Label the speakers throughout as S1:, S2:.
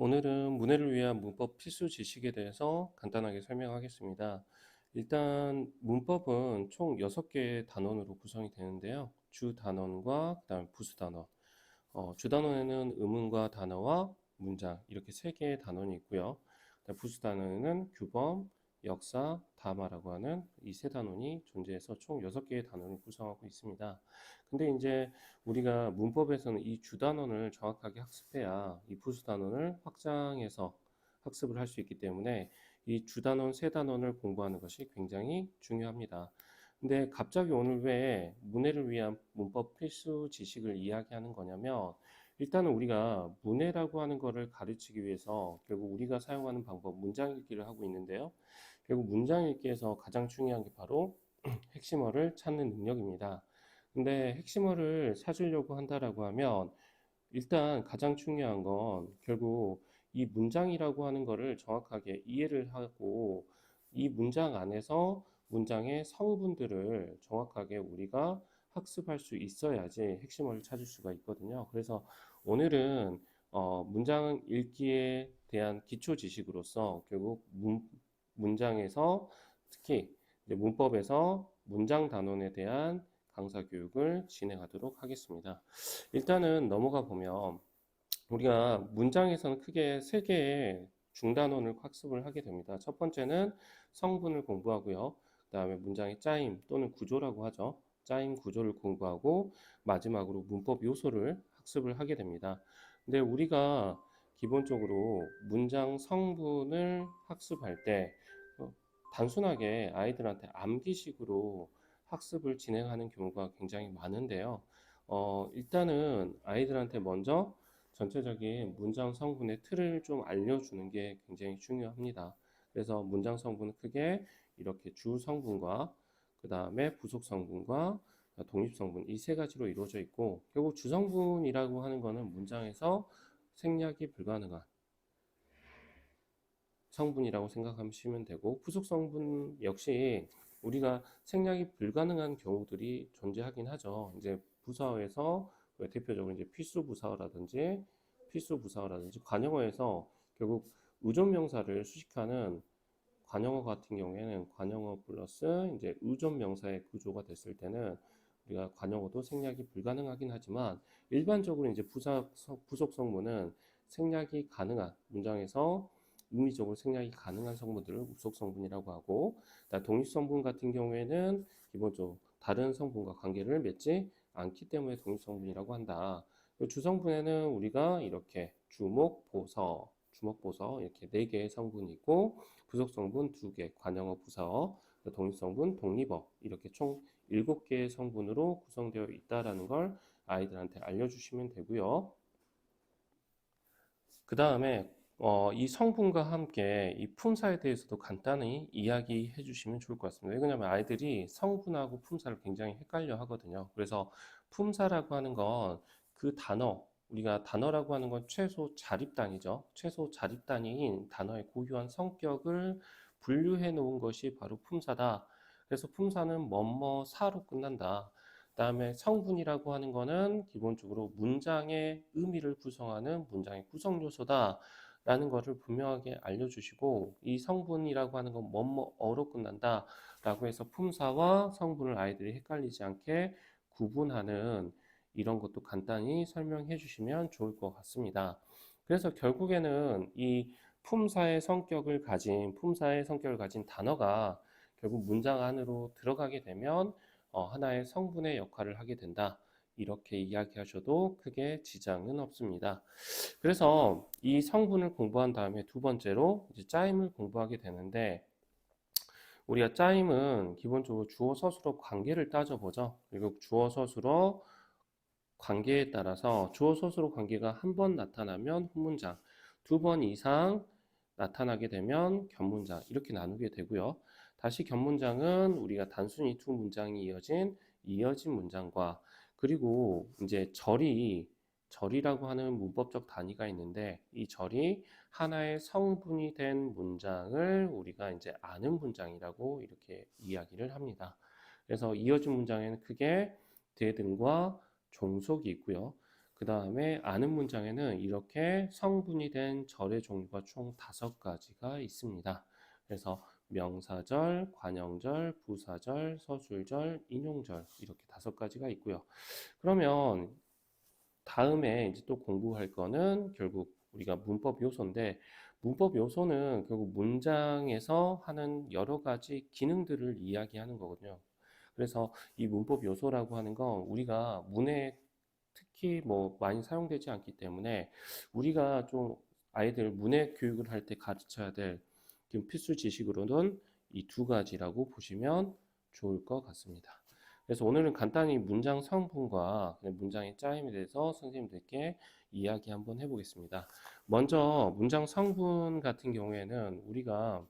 S1: 오늘은 문해를 위한 문법 필수 지식에 대해서 간단하게 설명하겠습니다. 일단 문법은 총 6개의 단원으로 구성이 되는데요. 주 단원과 그다음 부수 단원. 주 단원에는 의문과 단어와 문장 이렇게 3개의 단원이 있고요. 부수 단원에는 규범, 역사, 담화라고 하는 이 3단원이 존재해서 총 6개의 단원을 구성하고 있습니다. 근데 이제 우리가 문법에서는 이 주 단원을 정확하게 학습해야 이 부수 단원을 확장해서 학습을 할 수 있기 때문에 이 주 단원 3단원을 공부하는 것이 굉장히 중요합니다. 근데 갑자기 오늘 왜 문해를 위한 문법 필수 지식을 이야기하는 거냐면, 일단은 우리가 문해라고 하는 거를 가르치기 위해서 결국 우리가 사용하는 방법 문장 읽기를 하고 있는데요. 결국 문장 읽기에서 가장 중요한 게 바로 핵심어를 찾는 능력입니다. 근데 핵심어를 찾으려고 한다라고 하면 일단 가장 중요한 건 결국 이 문장이라고 하는 거를 정확하게 이해를 하고 이 문장 안에서 문장의 성분들을 정확하게 우리가 학습할 수 있어야지 핵심어를 찾을 수가 있거든요. 그래서 오늘은 문장 읽기에 대한 기초 지식으로서 결국 문장에서 특히 이제 문법에서 문장 단원에 대한 강사 교육을 진행하도록 하겠습니다. 일단은 넘어가 보면 우리가 문장에서는 크게 3개의 중단원을 학습을 하게 됩니다. 첫 번째는 성분을 공부하고요. 그 다음에 문장의 짜임 또는 구조라고 하죠. 짜임 구조를 공부하고 마지막으로 문법 요소를 학습을 하게 됩니다. 근데 우리가 기본적으로 문장 성분을 학습할 때 단순하게 아이들한테 암기식으로 학습을 진행하는 경우가 굉장히 많은데요. 일단은 아이들한테 먼저 전체적인 문장 성분의 틀을 좀 알려주는 게 굉장히 중요합니다. 그래서 문장 성분은 크게 이렇게 주 성분과 그 다음에 부속 성분과 독립 성분 이 3가지로 이루어져 있고, 결국 주 성분이라고 하는 거는 문장에서 생략이 불가능한 성분이라고 생각하시면 되고, 부속 성분 역시 우리가 생략이 불가능한 경우들이 존재하긴 하죠. 이제 부사어에서 대표적으로 이제 필수 부사어라든지 관용어에서 결국 의존명사를 수식하는 관용어 같은 경우에는 관용어 플러스 이제 의존명사의 구조가 됐을 때는 우리가 관용어도 생략이 불가능하긴 하지만, 일반적으로 이제 부속 성분은 생략이 가능한 문장에서 의미적으로 생략이 가능한 성분들을 우속 성분이라고 하고, 독립 성분 같은 경우에는 기본적으로 다른 성분과 관계를 맺지 않기 때문에 독립 성분이라고 한다. 주성분에는 우리가 이렇게 주목, 보서 이렇게 4개의 성분이 있고, 부속 성분 2개, 관용어, 부사어, 독립 성분, 독립어 이렇게 총 7개의 성분으로 구성되어 있다라는 걸 아이들한테 알려주시면 되고요. 그 다음에 이 성분과 함께 이 품사에 대해서도 간단히 이야기해 주시면 좋을 것 같습니다. 왜냐하면 아이들이 성분하고 품사를 굉장히 헷갈려 하거든요. 그래서 품사라고 하는 건 그 단어, 우리가 단어라고 하는 건 최소 자립단위죠. 최소 자립단위인 단어의 고유한 성격을 분류해 놓은 것이 바로 품사다. 그래서 품사는 뭐뭐사로 끝난다. 그다음에 성분이라고 하는 거는 기본적으로 문장의 의미를 구성하는 문장의 구성 요소다라는 것을 분명하게 알려주시고, 이 성분이라고 하는 건 뭐뭐어로 끝난다라고 해서 품사와 성분을 아이들이 헷갈리지 않게 구분하는 이런 것도 간단히 설명해 주시면 좋을 것 같습니다. 그래서 결국에는 이 품사의 성격을 가진 단어가 결국 문장 안으로 들어가게 되면 하나의 성분의 역할을 하게 된다. 이렇게 이야기하셔도 크게 지장은 없습니다. 그래서 이 성분을 공부한 다음에 두 번째로 이제 짜임을 공부하게 되는데, 우리가 짜임은 기본적으로 주어 서술어 관계를 따져보죠. 그리고 주어 서술어 관계에 따라서 주어 서술어 관계가 한 번 나타나면 후문장, 2번 이상 나타나게 되면 견문장 이렇게 나누게 되고요. 다시 견문장은 우리가 단순히 두 문장이 이어진 문장과, 그리고 이제 절이라고 하는 문법적 단위가 있는데, 이 절이 하나의 성분이 된 문장을 우리가 이제 아는 문장이라고 이렇게 이야기를 합니다. 그래서 이어진 문장에는 크게 대등과 종속이 있고요. 그 다음에 아는 문장에는 이렇게 성분이 된 절의 종류가 총 5가지가 있습니다. 그래서 명사절, 관형절, 부사절, 서술절, 인용절 이렇게 5가지가 있고요. 그러면 다음에 이제 또 공부할 거는 결국 우리가 문법 요소인데, 문법 요소는 결국 문장에서 하는 여러 가지 기능들을 이야기하는 거거든요. 그래서 이 문법 요소라고 하는 건 우리가 문에 특히 뭐 많이 사용되지 않기 때문에 우리가 좀 아이들 문해 교육을 할 때 가르쳐야 될 필수 지식으로는 이 2가지라고 보시면 좋을 것 같습니다. 그래서 오늘은 간단히 문장 성분과 문장의 짜임에 대해서 선생님들께 이야기 한번 해보겠습니다. 먼저 문장 성분 같은 경우에는 우리가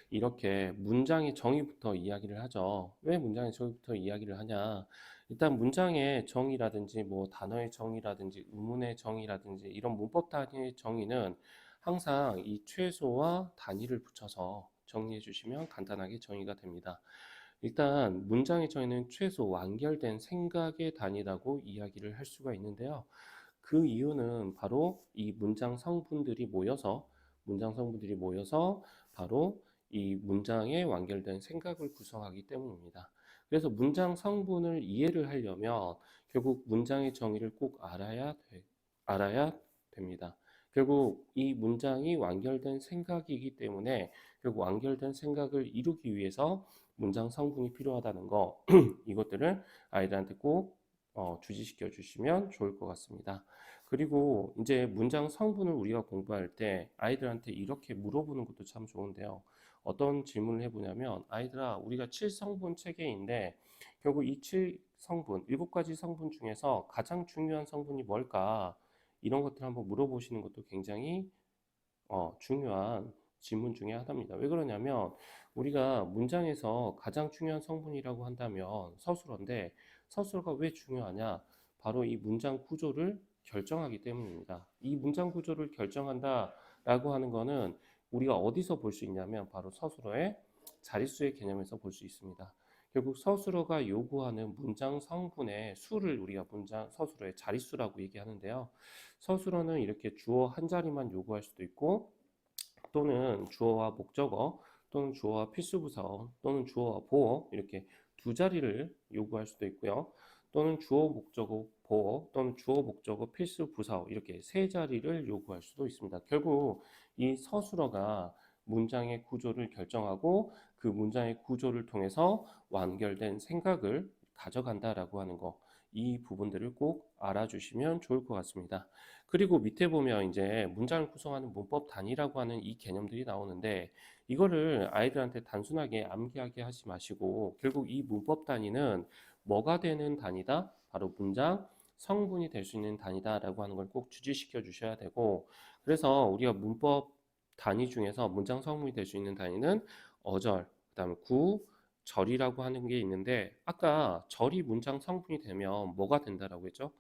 S1: 이렇게 문장의 정의부터 이야기를 하죠. 왜 문장의 정의부터 이야기를 하냐? 일단 문장의 정의라든지 뭐 단어의 정의라든지 의문의 정의라든지 이런 문법 단위의 정의는 항상 이 최소와 단위를 붙여서 정리해 주시면 간단하게 정의가 됩니다. 일단 문장의 정의는 최소 완결된 생각의 단위라고 이야기를 할 수가 있는데요. 그 이유는 바로 이 문장 성분들이 모여서 바로 이 문장의 완결된 생각을 구성하기 때문입니다. 그래서 문장 성분을 이해를 하려면 결국 문장의 정의를 꼭 알아야 됩니다. 결국 이 문장이 완결된 생각이기 때문에 결국 완결된 생각을 이루기 위해서 문장 성분이 필요하다는 거 이것들을 아이들한테 꼭 주지시켜 주시면 좋을 것 같습니다. 그리고 이제 문장 성분을 우리가 공부할 때 아이들한테 이렇게 물어보는 것도 참 좋은데요. 어떤 질문을 해보냐면, 아이들아, 우리가 7성분 체계인데 결국 이 7성분, 7가지 성분 중에서 가장 중요한 성분이 뭘까? 이런 것들 한번 물어보시는 것도 굉장히 중요한 질문 중에 하나입니다. 왜 그러냐면 우리가 문장에서 가장 중요한 성분이라고 한다면 서술어인데, 서술어가 왜 중요하냐? 바로 이 문장 구조를 결정하기 때문입니다. 이 문장 구조를 결정한다라고 하는 거는 우리가 어디서 볼 수 있냐면 바로 서술어의 자릿수의 개념에서 볼 수 있습니다. 결국 서술어가 요구하는 문장 성분의 수를 우리가 서술어의 자릿수라고 얘기하는데요. 서술어는 이렇게 주어 한 자리만 요구할 수도 있고, 또는 주어와 목적어, 또는 주어와 필수부사, 또는 주어와 보어 이렇게 2자리를 요구할 수도 있고요. 또는 주어, 목적어, 보어, 또는 주어, 목적어, 필수부사 이렇게 3자리를 요구할 수도 있습니다. 결국 이 서술어가 문장의 구조를 결정하고 그 문장의 구조를 통해서 완결된 생각을 가져간다라고 하는 거, 이 부분들을 꼭 알아주시면 좋을 것 같습니다. 그리고 밑에 보면 이제 문장을 구성하는 문법 단위라고 하는 이 개념들이 나오는데, 이거를 아이들한테 단순하게 암기하게 하지 마시고 결국 이 문법 단위는 뭐가 되는 단위다? 바로 문장 성분이 될 수 있는 단위다라고 하는 걸 꼭 주지시켜 주셔야 되고, 그래서 우리가 문법 단위 중에서 문장 성분이 될 수 있는 단위는 어절, 그다음에 구, 절이라고 하는 게 있는데, 아까 절이 문장 성분이 되면 뭐가 된다라고 했죠?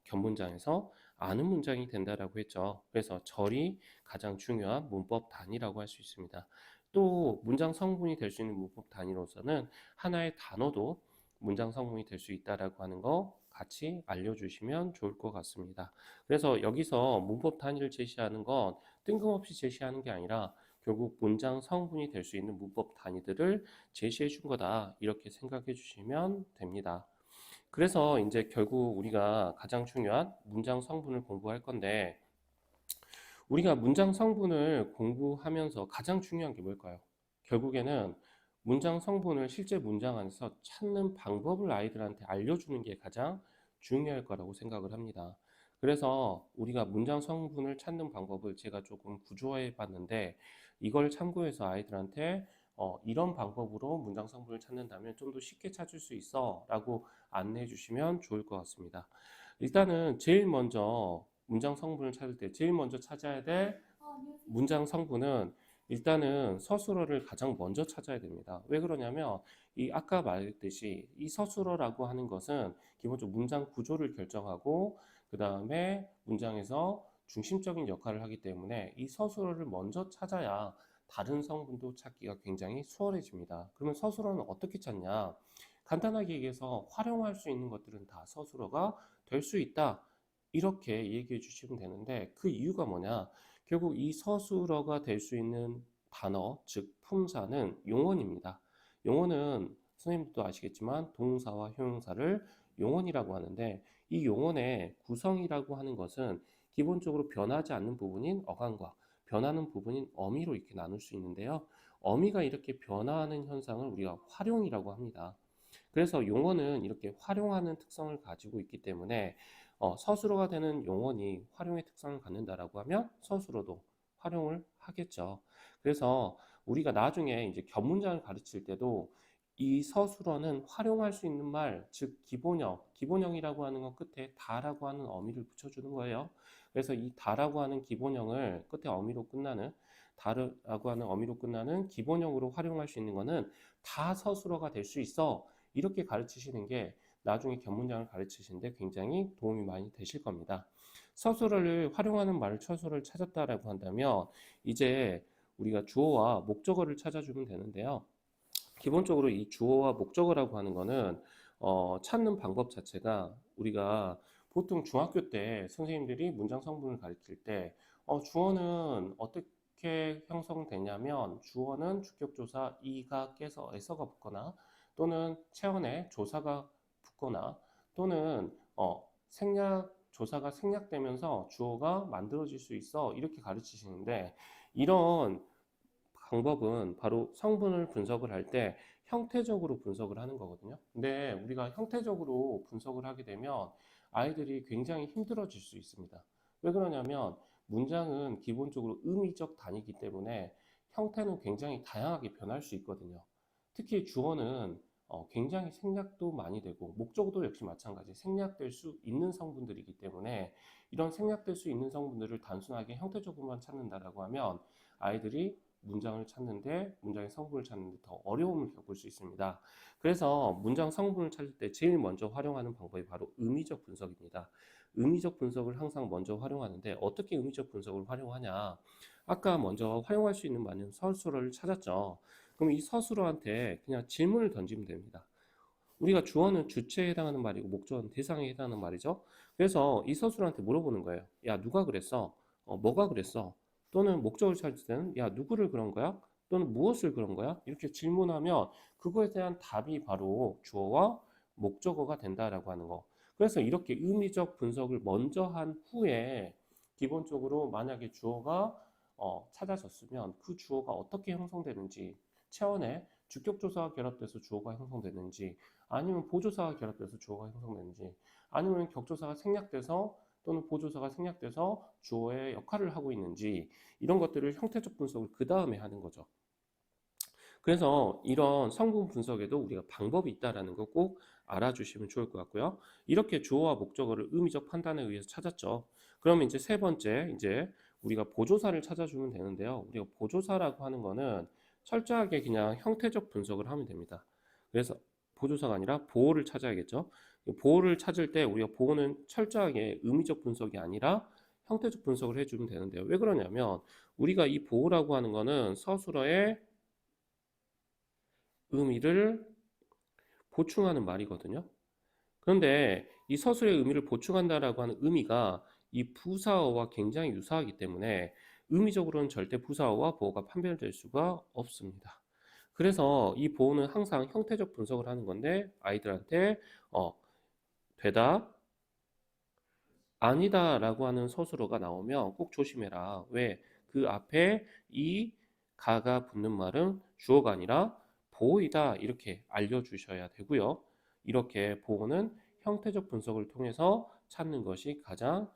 S1: 견문장에서 아는 문장이 된다라고 했죠. 그래서 절이 가장 중요한 문법 단위라고 할 수 있습니다. 또 문장 성분이 될 수 있는 문법 단위로서는 하나의 단어도 문장 성분이 될 수 있다라고 하는 거 같이 알려주시면 좋을 것 같습니다. 그래서 여기서 문법 단위를 제시하는 건 뜬금없이 제시하는 게 아니라 결국 문장 성분이 될 수 있는 문법 단위들을 제시해 준 거다, 이렇게 생각해 주시면 됩니다. 그래서 이제 결국 우리가 가장 중요한 문장 성분을 공부할 건데, 우리가 문장 성분을 공부하면서 가장 중요한 게 뭘까요? 결국에는 문장 성분을 실제 문장 안에서 찾는 방법을 아이들한테 알려주는 게 가장 중요할 거라고 생각을 합니다. 그래서 우리가 문장 성분을 찾는 방법을 제가 조금 구조화해 봤는데, 이걸 참고해서 아이들한테 이런 방법으로 문장 성분을 찾는다면 좀 더 쉽게 찾을 수 있어 라고 안내해 주시면 좋을 것 같습니다. 일단은 제일 먼저 문장 성분을 찾을 때 제일 먼저 찾아야 될 문장 성분은 일단은 서술어를 가장 먼저 찾아야 됩니다. 왜 그러냐면 이 아까 말했듯이 이 서술어라고 하는 것은 기본적으로 문장 구조를 결정하고 그 다음에 문장에서 중심적인 역할을 하기 때문에 이 서술어를 먼저 찾아야 다른 성분도 찾기가 굉장히 수월해집니다. 그러면 서술어는 어떻게 찾냐? 간단하게 얘기해서 활용할 수 있는 것들은 다 서술어가 될 수 있다. 이렇게 얘기해 주시면 되는데 그 이유가 뭐냐? 결국 이 서술어가 될 수 있는 단어, 즉 품사는 용언입니다. 용언은 선생님도 아시겠지만 동사와 형용사를 용언이라고 하는데 이 용언의 구성이라고 하는 것은 기본적으로 변하지 않는 부분인 어간과 변하는 부분인 어미로 이렇게 나눌 수 있는데요. 어미가 이렇게 변화하는 현상을 우리가 활용이라고 합니다. 그래서 용어는 이렇게 활용하는 특성을 가지고 있기 때문에 서술어가 되는 용언이 활용의 특성을 갖는다라고 하면 서술어도 활용을 하겠죠. 그래서 우리가 나중에 이제 겹문장을 가르칠 때도 이 서술어는 활용할 수 있는 말, 즉 기본형, 기본형이라고 하는 건 끝에 다라고 하는 어미를 붙여주는 거예요. 그래서 이 다라고 하는 기본형을 끝에 어미로 끝나는 다라고 하는 어미로 끝나는 기본형으로 활용할 수 있는 거는 다 서술어가 될 수 있어. 이렇게 가르치시는 게 나중에 겹문장을 가르치시는데 굉장히 도움이 많이 되실 겁니다. 서술어를 활용하는 말 처소를 찾았다라고 한다면 이제 우리가 주어와 목적어를 찾아주면 되는데요. 기본적으로 이 주어와 목적어라고 하는 거는 찾는 방법 자체가 우리가 보통 중학교 때 선생님들이 문장 성분을 가르칠 때 주어는 어떻게 형성되냐면 주어는 주격조사 이가 깨서 에서가 붙거나 또는 체언에 조사가 붙거나 또는 생략 조사가 생략되면서 주어가 만들어질 수 있어 이렇게 가르치시는데 이런 방법은 바로 성분을 분석을 할 때 형태적으로 분석을 하는 거거든요. 근데 우리가 형태적으로 분석을 하게 되면 아이들이 굉장히 힘들어질 수 있습니다. 왜 그러냐면 문장은 기본적으로 의미적 단위이기 때문에 형태는 굉장히 다양하게 변할 수 있거든요. 특히 주어는 굉장히 생략도 많이 되고 목적어도 역시 마찬가지 생략될 수 있는 성분들이기 때문에 이런 생략될 수 있는 성분들을 단순하게 형태적으로만 찾는다라고 하면 아이들이 문장을 찾는데 문장의 성분을 찾는데 더 어려움을 겪을 수 있습니다. 그래서 문장 성분을 찾을 때 제일 먼저 활용하는 방법이 바로 의미적 분석입니다. 의미적 분석을 항상 먼저 활용하는데 어떻게 의미적 분석을 활용하냐? 아까 먼저 활용할 수 있는 많은 서술어를 찾았죠. 그럼 이 서술어한테 그냥 질문을 던지면 됩니다. 우리가 주어는 주체에 해당하는 말이고 목적어는 대상에 해당하는 말이죠. 그래서 이 서술한테 물어보는 거예요. 야, 누가 그랬어? 뭐가 그랬어? 또는 목적을 찾을 때는 야, 누구를 그런 거야? 또는 무엇을 그런 거야? 이렇게 질문하면 그거에 대한 답이 바로 주어와 목적어가 된다라고 하는 거. 그래서 이렇게 의미적 분석을 먼저 한 후에 기본적으로 만약에 주어가 찾아졌으면 그 주어가 어떻게 형성되는지 체언에 주격조사가 결합돼서 주어가 형성되는지 아니면 보조사가 결합돼서 주어가 형성되는지 아니면 격조사가 생략돼서 또는 보조사가 생략돼서 주어의 역할을 하고 있는지 이런 것들을 형태적 분석을 그 다음에 하는 거죠. 그래서 이런 성분 분석에도 우리가 방법이 있다라는 거 꼭 알아주시면 좋을 것 같고요. 이렇게 주어와 목적어를 의미적 판단에 의해서 찾았죠. 그러면 이제 세 번째 이제 우리가 보조사를 찾아주면 되는데요. 우리가 보조사라고 하는 거는 철저하게 그냥 형태적 분석을 하면 됩니다. 그래서 보조사가 아니라 보호를 찾아야겠죠. 보호를 찾을 때 우리가 보호는 철저하게 의미적 분석이 아니라 형태적 분석을 해주면 되는데요. 왜 그러냐면 우리가 이 보호라고 하는 거는 서술어의 의미를 보충하는 말이거든요. 그런데 이 서술의 의미를 보충한다라고 하는 의미가 이 부사어와 굉장히 유사하기 때문에 의미적으로는 절대 부사어와 보어가 판별될 수가 없습니다. 그래서 이 보호는 항상 형태적 분석을 하는 건데 아이들한테 되다 아니다라고 하는 서술어가 나오면 꼭 조심해라. 왜? 그 앞에 이 가가 붙는 말은 주어가 아니라 보호이다 이렇게 알려주셔야 되고요. 이렇게 보호는 형태적 분석을 통해서 찾는 것이 가장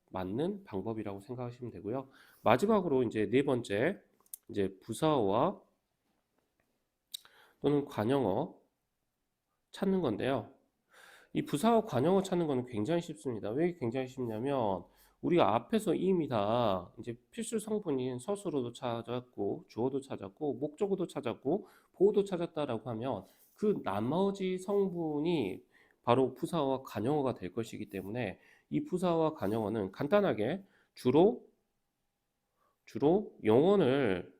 S1: 맞는 방법이라고 생각하시면 되고요. 마지막으로 이제 네 번째 이제 부사어와 또는 관형어 찾는 건데요. 이 부사어 관형어 찾는 거는 굉장히 쉽습니다. 왜 굉장히 쉽냐면 우리가 앞에서 이미 다 이제 필수 성분인 서술어도 찾았고 주어도 찾았고 목적어도 찾았고 보어도 찾았다라고 하면 그 나머지 성분이 바로 부사어와 관형어가 될 것이기 때문에 이 부사어와 관형어는 간단하게 주로 영어를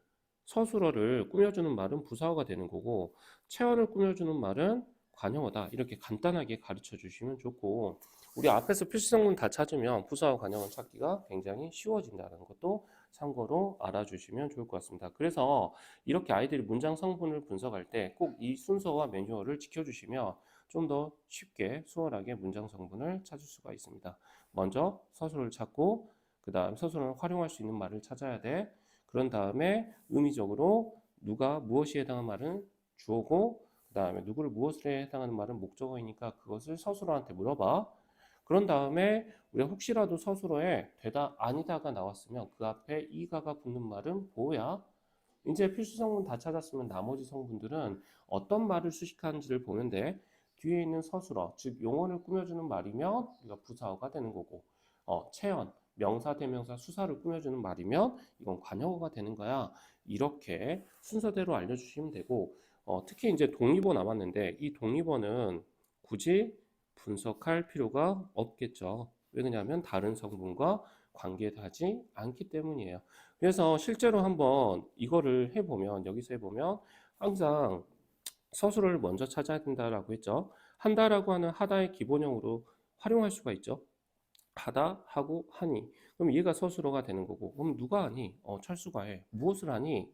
S1: 서술어를 꾸며주는 말은 부사어가 되는 거고 체어를 꾸며주는 말은 관형어다 이렇게 간단하게 가르쳐 주시면 좋고 우리 앞에서 필수성분 다 찾으면 부사와 관형은 찾기가 굉장히 쉬워진다는 것도 참고로 알아주시면 좋을 것 같습니다. 그래서 이렇게 아이들이 문장 성분을 분석할 때 꼭 이 순서와 매뉴얼을 지켜주시면 좀 더 쉽게 수월하게 문장 성분을 찾을 수가 있습니다. 먼저 서술을 찾고 그 다음 서술을 활용할 수 있는 말을 찾아야 돼. 그런 다음에 의미적으로 누가 무엇이 해당하는 말은 주어고 그 다음에 누구를 무엇에 해당하는 말은 목적어이니까 그것을 서술어한테 물어봐. 그런 다음에 우리가 혹시라도 서술어에 되다 아니다가 나왔으면 그 앞에 이가가 붙는 말은 뭐야? 이제 필수 성분 다 찾았으면 나머지 성분들은 어떤 말을 수식하는지를 보면 돼. 뒤에 있는 서술어, 즉 용어를 꾸며주는 말이면 우리가 부사어가 되는 거고, 체언, 명사, 대명사, 수사를 꾸며주는 말이면 이건 관형어가 되는 거야. 이렇게 순서대로 알려주시면 되고, 특히 이제 독립어 남았는데 이 독립어는 굳이 분석할 필요가 없겠죠. 왜 그러냐면 다른 성분과 관계하지 않기 때문이에요. 그래서 실제로 한번 이거를 해보면 여기서 해보면 항상 서술을 먼저 찾아야 된다라고 했죠. 한다라고 하는 하다의 기본형으로 활용할 수가 있죠. 하다, 하고, 하니. 그럼 얘가 서술어가 되는 거고. 그럼 누가 하니? 철수가 해. 무엇을 하니?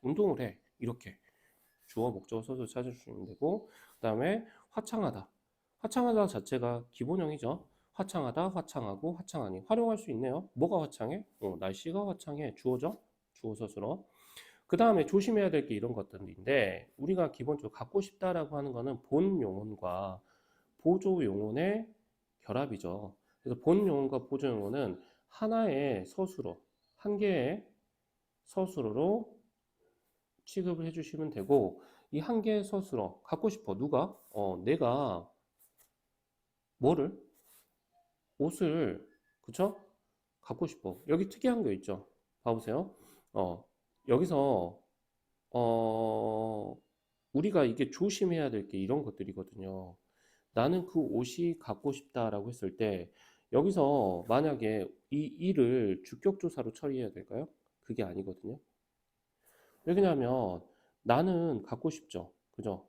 S1: 운동을 해. 이렇게. 주어, 목적어, 서술 찾아주시면 되고. 그 다음에 화창하다. 화창하다 자체가 기본형이죠. 화창하다, 화창하고, 화창하니. 활용할 수 있네요. 뭐가 화창해? 날씨가 화창해. 주어죠? 주어 서술어. 그 다음에 조심해야 될 게 이런 것들인데, 우리가 기본적으로 갖고 싶다라고 하는 거는 본 용언과 보조 용언의 결합이죠. 그래서 본 용언과 보조 용언은 하나의 서술어, 한 개의 서술어로 취급을 해주시면 되고, 이 한 개의 서술어 갖고 싶어. 누가? 내가 뭐를? 옷을, 그쵸? 갖고 싶어. 여기 특이한 거 있죠? 봐보세요. 어, 여기서, 어, 우리가 이게 조심해야 될 게 이런 것들이거든요. 나는 그 옷이 갖고 싶다라고 했을 때, 여기서 만약에 이 일을 주격조사로 처리해야 될까요? 그게 아니거든요. 왜냐하면 나는 갖고 싶죠. 그죠?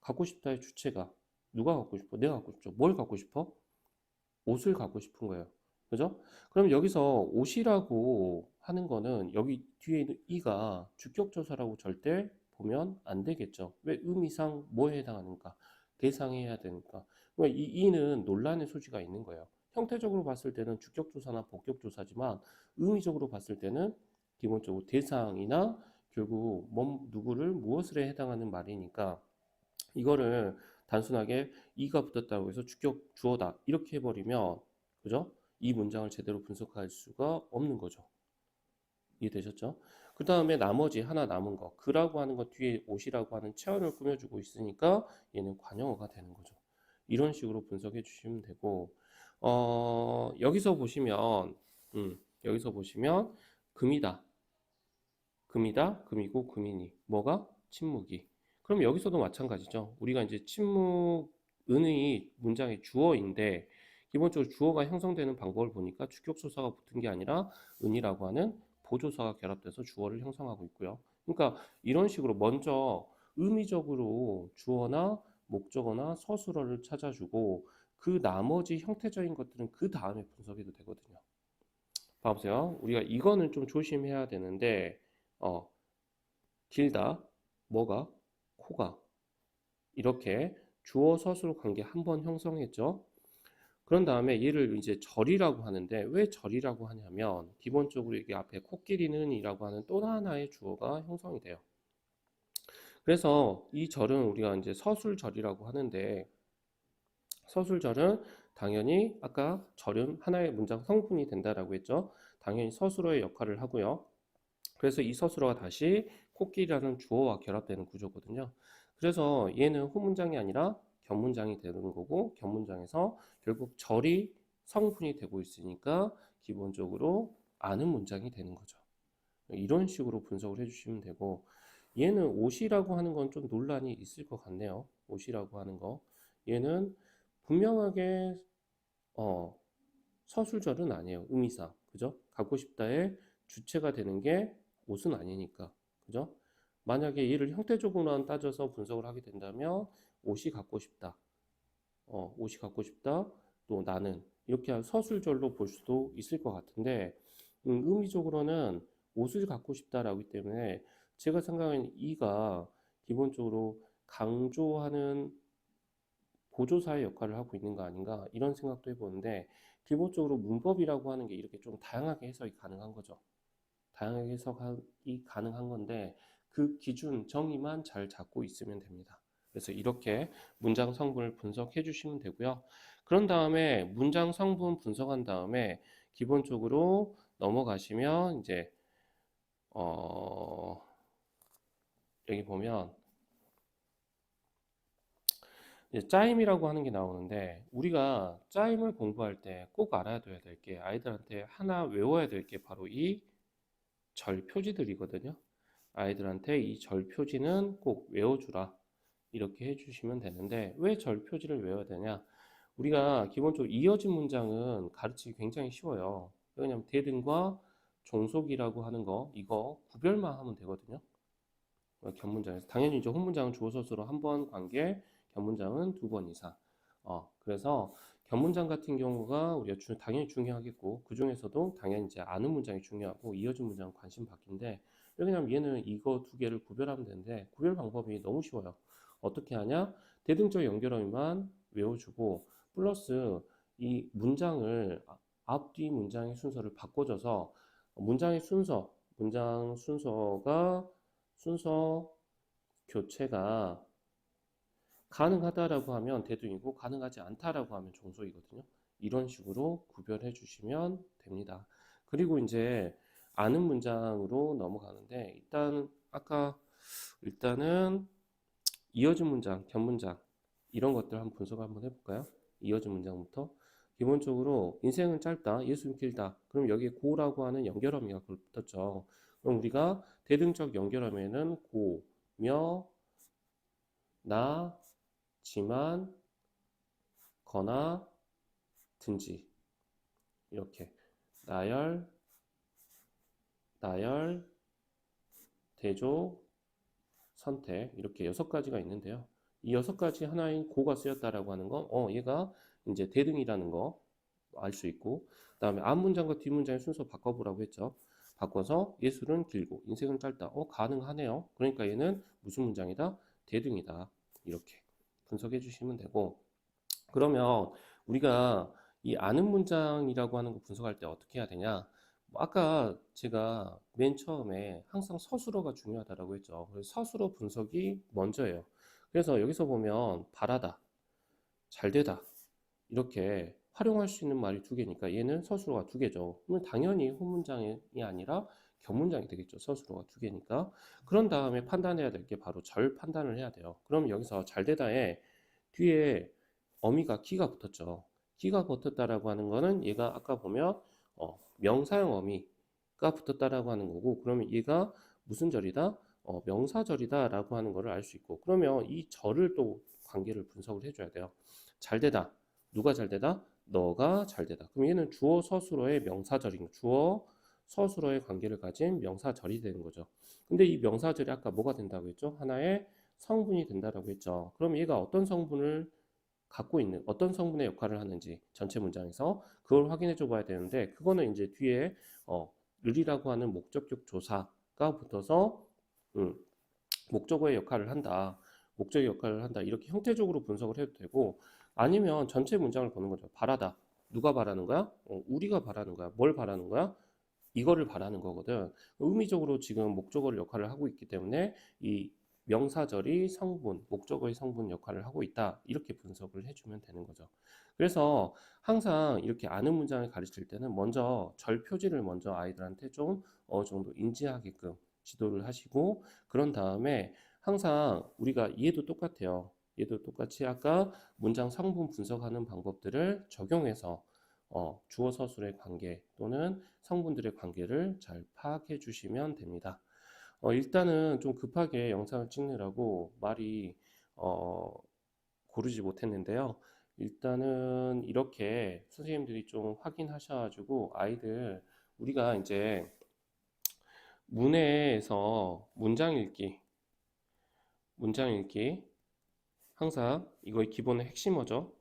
S1: 갖고 싶다의 주체가 누가 갖고 싶어? 내가 갖고 싶죠. 뭘 갖고 싶어? 옷을 갖고 싶은 거예요. 그죠? 그럼 여기서 옷이라고 하는 거는 여기 뒤에 있는 이가 주격조사라고 절대 보면 안 되겠죠. 왜 의미상 뭐에 해당하는가? 대상에 해야 되니까. 그러니까 이 이는 논란의 소지가 있는 거예요. 형태적으로 봤을 때는 주격조사나 복격조사지만 의미적으로 봤을 때는 기본적으로 대상이나 결국 누구를 무엇을 해당하는 말이니까 이거를 단순하게 이가 붙었다고 해서 주격 주어다 이렇게 해버리면 그죠? 이 문장을 제대로 분석할 수가 없는 거죠. 이해되셨죠? 그 다음에 나머지 하나 남은 거 그라고 하는 거 뒤에 옷이라고 하는 체언을 꾸며주고 있으니까 얘는 관형어가 되는 거죠. 이런 식으로 분석해 주시면 되고 여기서 보시면 여기서 보시면 금이다 금이다 금이고 금이니 뭐가 침묵이 그럼 여기서도 마찬가지죠. 우리가 이제 침묵 은의 문장의 주어인데 기본적으로 주어가 형성되는 방법을 보니까 주격조사가 붙은 게 아니라 은이라고 하는 보조사가 결합돼서 주어를 형성하고 있고요. 그러니까 이런 식으로 먼저 의미적으로 주어나 목적어나 서술어를 찾아주고 그 나머지 형태적인 것들은 그 다음에 분석해도 되거든요. 봐보세요. 우리가 이거는 좀 조심해야 되는데 어, 길다, 뭐가, 코가 이렇게 주어 서술 관계 한 번 형성했죠. 그런 다음에 얘를 이제 절이라고 하는데 왜 절이라고 하냐면 기본적으로 이게 앞에 코끼리는 이라고 하는 또 하나의 주어가 형성이 돼요. 그래서 이 절은 우리가 이제 서술절이라고 하는데 서술절은 당연히 아까 절은 하나의 문장 성분이 된다라고 했죠. 당연히 서술어의 역할을 하고요. 그래서 이 서술어가 다시 코끼리라는 주어와 결합되는 구조거든요. 그래서 얘는 후문장이 아니라 견문장이 되는 거고 견문장에서 결국 절이 성분이 되고 있으니까 기본적으로 아는 문장이 되는 거죠. 이런 식으로 분석을 해주시면 되고 얘는 옷이라고 하는 건 좀 논란이 있을 것 같네요. 옷이라고 하는 거 얘는 분명하게 서술절은 아니에요. 의미상 그죠? 갖고 싶다의 주체가 되는 게 옷은 아니니까 그죠? 만약에 얘를 형태적으로만 따져서 분석을 하게 된다면 옷이 갖고 싶다. 옷이 갖고 싶다. 또 나는 이렇게 서술절로 볼 수도 있을 것 같은데 의미적으로는 옷을 갖고 싶다라고 하기 때문에 제가 생각하는 이가 기본적으로 강조하는 보조사의 역할을 하고 있는 거 아닌가 이런 생각도 해보는데 기본적으로 문법이라고 하는 게 이렇게 좀 다양하게 해석이 가능한 거죠. 다양하게 해석이 가능한 건데 그 기준 정의만 잘 잡고 있으면 됩니다. 그래서 이렇게 문장 성분을 분석해 주시면 되고요. 그런 다음에 문장 성분 분석한 다음에 기본적으로 넘어가시면 이제 여기 보면 이제 짜임이라고 하는 게 나오는데 우리가 짜임을 공부할 때 꼭 알아둬야 될 게 아이들한테 하나 외워야 될 게 바로 이 절 표지들이거든요. 아이들한테 이 절 표지는 꼭 외워주라 이렇게 해주시면 되는데 왜 절 표지를 외워야 되냐? 우리가 기본적으로 이어진 문장은 가르치기 굉장히 쉬워요. 왜냐하면 대등과 종속이라고 하는 거 이거 구별만 하면 되거든요. 견문장에서 당연히 이제 혼문장은 주어 서술어 한 번 관계, 견문장은 두 번 이상. 그래서 견문장 같은 경우가 우리가 당연히 중요하겠고 그 중에서도 당연히 이제 아는 문장이 중요하고 이어진 문장은 관심 받기인데 왜냐면 얘는 이거 두 개를 구별하면 되는데 구별 방법이 너무 쉬워요. 어떻게 하냐? 대등적 연결어휘만 외워주고 플러스 이 문장을 앞뒤 문장의 순서를 바꿔줘서 문장의 문장 순서 교체가 가능하다라고 하면 대등이고 가능하지 않다라고 하면 종속이거든요. 이런 식으로 구별해 주시면 됩니다. 그리고 이제 아는 문장으로 넘어가는데 일단은 이어진 문장, 견문장 이런 것들 한번 분석 한번 해볼까요? 이어진 문장부터 기본적으로 인생은 짧다, 예수는 길다. 그럼 여기에 고라고 하는 연결어미가 붙었죠. 그럼 우리가 대등적 연결어미에는 고, 며, 나, 지만, 거나, 든지 이렇게 나열, 대조, 선택 이렇게 6가지가 있는데요. 이 6가지 하나인 고가 쓰였다라고 하는 건 얘가 이제 대등이라는 거 알 수 있고 그다음에 앞 문장과 뒷 문장의 순서 바꿔보라고 했죠. 바꿔서 예술은 길고 인생은 짧다. 가능하네요. 그러니까 얘는 무슨 문장이다? 대등이다. 이렇게 분석해 주시면 되고 그러면 우리가 이 아는 문장이라고 하는 거 분석할 때 어떻게 해야 되냐? 아까 제가 맨 처음에 항상 서술어가 중요하다라고 했죠. 그래서 서술어 분석이 먼저예요. 그래서 여기서 보면 바라다, 잘되다 이렇게 활용할 수 있는 말이 두 개니까 얘는 서술어가 두 개죠. 그러면 당연히 혼문장이 아니라 견문장이 되겠죠. 서술어가 두 개니까. 그런 다음에 판단해야 될 게 바로 절 판단을 해야 돼요. 그럼 여기서 잘되다에 뒤에 어미가 기가 붙었죠. 기가 붙었다라고 하는 거는 얘가 아까 보면 명사형 어미가 붙었다라고 하는 거고 그러면 얘가 무슨 절이다? 명사절이다라고 하는 거를 알 수 있고 그러면 이 절을 또 관계를 분석을 해줘야 돼요. 잘되다. 누가 잘되다? 너가 잘되다. 그럼 얘는 주어 서술어의 명사절인 거. 주어 서술어의 관계를 가진 명사절이 되는 거죠. 근데 이 명사절이 아까 뭐가 된다고 했죠? 하나의 성분이 된다라고 했죠. 그럼 얘가 어떤 성분을 갖고 있는 어떤 성분의 역할을 하는지 전체 문장에서 그걸 확인해 줘 봐야 되는데 그거는 이제 뒤에 을이라고 하는 목적격 조사가 붙어서 목적어의 역할을 한다. 목적의 역할을 한다. 이렇게 형태적으로 분석을 해도 되고 아니면 전체 문장을 보는 거죠. 바라다. 누가 바라는 거야? 우리가 바라는 거야. 뭘 바라는 거야? 이거를 바라는 거거든. 의미적으로 지금 목적어를 역할을 하고 있기 때문에 이 명사절이 성분, 목적어의 성분 역할을 하고 있다. 이렇게 분석을 해주면 되는 거죠. 그래서 항상 이렇게 아는 문장을 가르칠 때는 먼저 절 표지를 먼저 아이들한테 좀 어느 정도 인지하게끔 지도를 하시고 그런 다음에 항상 우리가 얘도 똑같아요. 얘도 똑같이 아까 문장 성분 분석하는 방법들을 적용해서 주어 서술의 관계 또는 성분들의 관계를 잘 파악해 주시면 됩니다. 일단은 좀 급하게 영상을 찍느라고 말이 고르지 못했는데요. 일단은 이렇게 선생님들이 좀 확인하셔가지고 아이들 우리가 이제 문해에서 문장 읽기 항상 이거의 기본의 핵심어죠.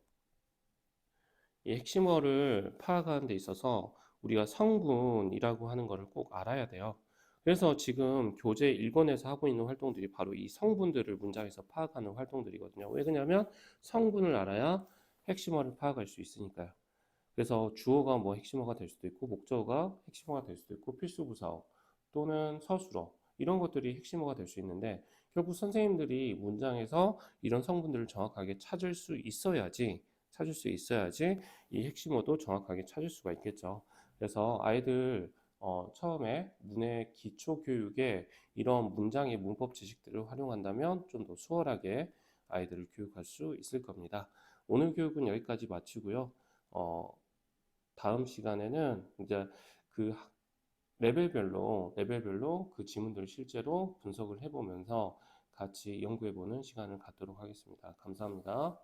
S1: 이 핵심어를 파악하는 데 있어서 우리가 성분이라고 하는 것을 꼭 알아야 돼요. 그래서 지금 교재 1권에서 하고 있는 활동들이 바로 이 성분들을 문장에서 파악하는 활동들이거든요. 왜 그러냐면 성분을 알아야 핵심어를 파악할 수 있으니까요. 그래서 주어가 뭐 핵심어가 될 수도 있고 목적어가 핵심어가 될 수도 있고 필수부사어 또는 서술어 이런 것들이 핵심어가 될 수 있는데 결국 선생님들이 문장에서 이런 성분들을 정확하게 찾을 수 있어야지 이 핵심어도 정확하게 찾을 수가 있겠죠. 그래서 아이들 처음에 문해 기초 교육에 이런 문장의 문법 지식들을 활용한다면 좀 더 수월하게 아이들을 교육할 수 있을 겁니다. 오늘 교육은 여기까지 마치고요. 어, 다음 시간에는 이제 그 레벨별로 그 지문들을 실제로 분석을 해보면서 같이 연구해보는 시간을 갖도록 하겠습니다. 감사합니다.